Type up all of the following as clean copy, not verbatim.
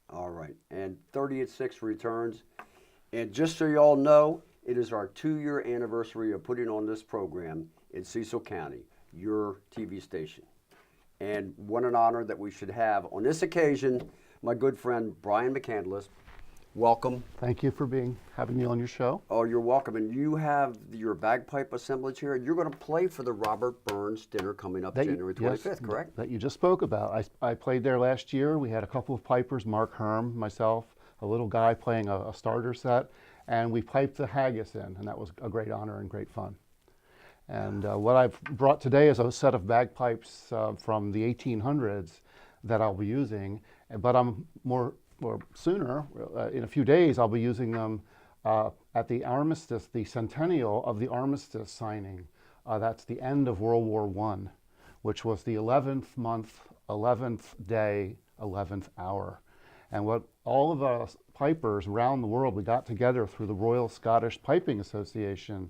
All right. And 30 at 6 returns. And just so you all know, it is our 2-year anniversary of putting on this program in Cecil County, your TV station. And what an honor that we should have on this occasion, my good friend Brian McCandless. Welcome. Thank you for having me on your show. Oh, you're welcome. And you have your bagpipe assemblage here. You're going to play for the Robert Burns dinner coming up January 25th, yes, correct? That you just spoke about. I played there last year. We had a couple of pipers, Mark Herm, myself, a little guy playing a starter set, and we piped the haggis in, and that was a great honor and great fun. And what I've brought today is a set of bagpipes from the 1800s that I'll be using, but sooner, in a few days, I'll be using them at the Armistice, the centennial of the Armistice signing. That's the end of World War I, which was the 11th month, 11th day, 11th hour. And what all of us pipers around the world, we got together through the Royal Scottish Piping Association,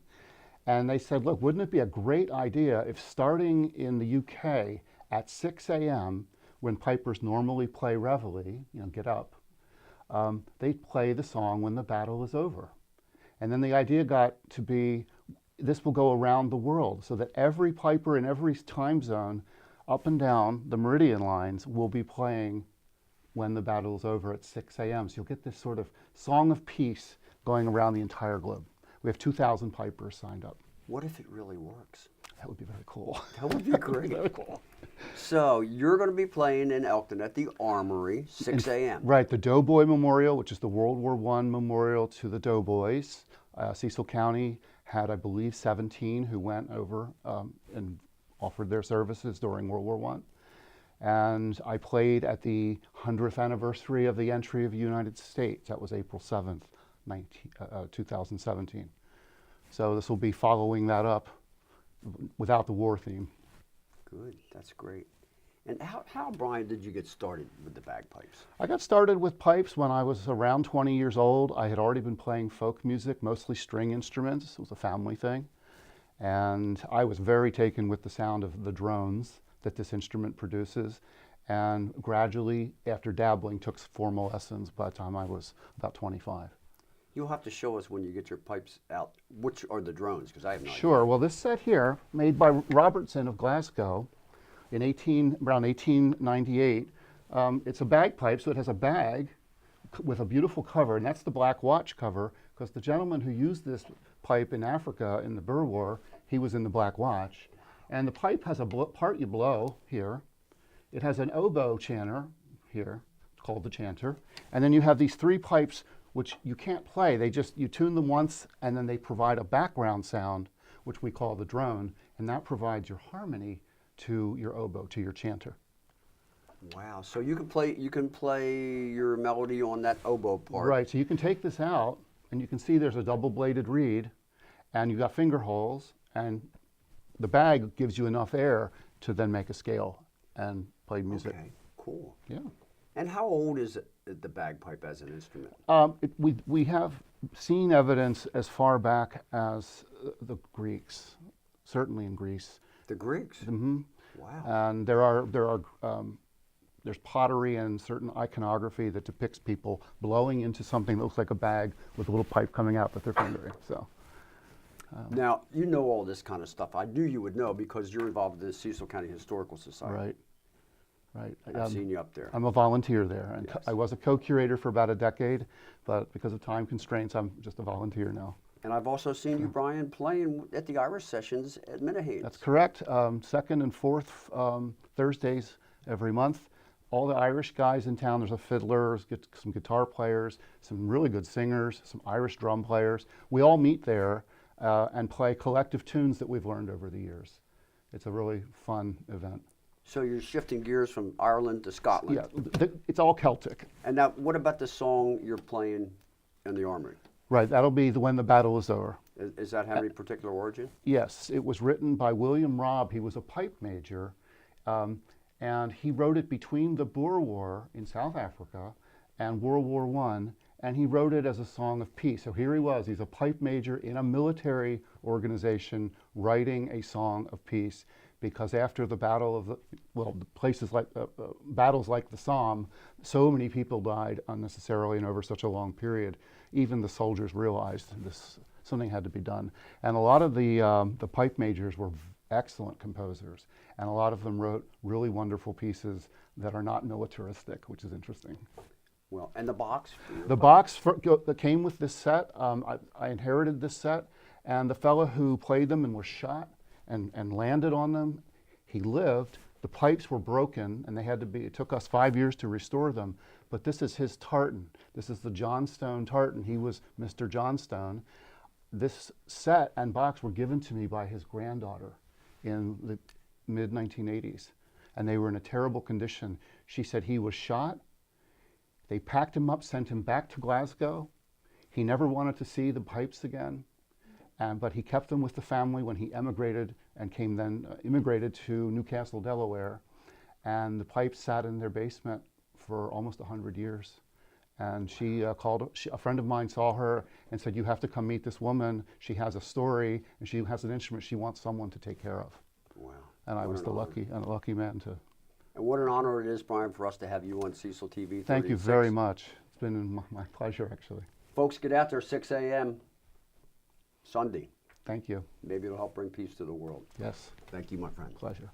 and they said, look, wouldn't it be a great idea if starting in the UK at 6 a.m., when pipers normally play reveille, get up, they play the song when the battle is over. And then the idea got to be, this will go around the world so that every piper in every time zone up and down the meridian lines will be playing when the battle is over at 6 a.m. So you'll get this sort of song of peace going around the entire globe. We have 2,000 pipers signed up. What if it really works? That would be very cool. That would be great. Very cool. So you're going to be playing in Elkton at the Armory, 6 a.m. Right, the Doughboy Memorial, which is the World War I memorial to the Doughboys. Cecil County had, I believe, 17 who went over and offered their services during World War I. And I played at the 100th anniversary of the entry of the United States. That was April 7th, 2017. So this will be following that up without the war theme. Good, that's great. And how, Brian, did you get started with the bagpipes? I got started with pipes when I was around 20 years old. I had already been playing folk music, mostly string instruments. It was a family thing. And I was very taken with the sound of the drones that this instrument produces. And gradually, after dabbling, took formal lessons by the time I was about 25. You'll have to show us when you get your pipes out, which are the drones, because I have no idea. Sure. Well, this set here, made by Robertson of Glasgow in around 1898, it's a bagpipe, so it has a bag with a beautiful cover, and that's the Black Watch cover, because the gentleman who used this pipe in Africa in the Boer War, he was in the Black Watch. And the pipe has a part you blow here. It has an oboe chanter here, called the chanter. And then you have these 3 pipes which you can't play. You tune them once, and then they provide a background sound, which we call the drone, and that provides your harmony to your oboe, to your chanter. Wow, so you can play your melody on that oboe part. Right, so you can take this out, and you can see there's a double-bladed reed, and you've got finger holes, and the bag gives you enough air to then make a scale and play music. Okay, cool. Yeah. And how old is the bagpipe as an instrument? We have seen evidence as far back as the Greeks, certainly in Greece. The Greeks? Mm-hmm. Wow. And there's pottery and certain iconography that depicts people blowing into something that looks like a bag with a little pipe coming out that they're fingering. So. Now, you know all this kind of stuff. I knew you would know because you're involved in the Cecil County Historical Society. Right. Right. I've seen you up there. I'm a volunteer there, and Yes. I was a co-curator for about a decade, but because of time constraints, I'm just a volunteer now. And I've also seen you, Brian, playing at the Irish sessions at Minahane's. That's correct. Second and fourth Thursdays every month. All the Irish guys in town, there's a fiddler, some guitar players, some really good singers, some Irish drum players. We all meet there and play collective tunes that we've learned over the years. It's a really fun event. So you're shifting gears from Ireland to Scotland. Yeah, it's all Celtic. And now, what about the song you're playing in the Armory? Right, that'll be When the Battle is Over. Is that have any particular origin? Yes, it was written by William Robb. He was a pipe major, and he wrote it between the Boer War in South Africa and World War I, and he wrote it as a song of peace. So here he was, he's a pipe major in a military organization writing a song of peace because after the battle of the, well, the places like battles like the Somme, so many people died unnecessarily and over such a long period. Even the soldiers realized something had to be done, and a lot of the pipe majors were excellent composers, and a lot of them wrote really wonderful pieces that are not militaristic, which is interesting. Well, and the box? The box that came with this set, I inherited this set, and the fellow who played them and was shot and landed on them, he lived. The pipes were broken, and they had to be, it took us 5 years to restore them, but this is his tartan. This is the Johnstone tartan. He was Mr. Johnstone. This set and box were given to me by his granddaughter in the mid-1980s, and they were in a terrible condition. She said he was shot. They packed him up, sent him back to Glasgow. He never wanted to see the pipes again, but he kept them with the family when he emigrated and immigrated to Newcastle, Delaware. And the pipes sat in their basement for almost 100 years. And a friend of mine saw her and said, "You have to come meet this woman. She has a story, and she has an instrument she wants someone to take care of." Wow. And I was the lucky man to. And what an honor it is, Brian, for us to have you on Cecil TV. Thank you very much. It's been my pleasure, actually. Folks, get out there 6 a.m. Sunday. Thank you. Maybe it'll help bring peace to the world. Yes. Thank you, my friend. Pleasure.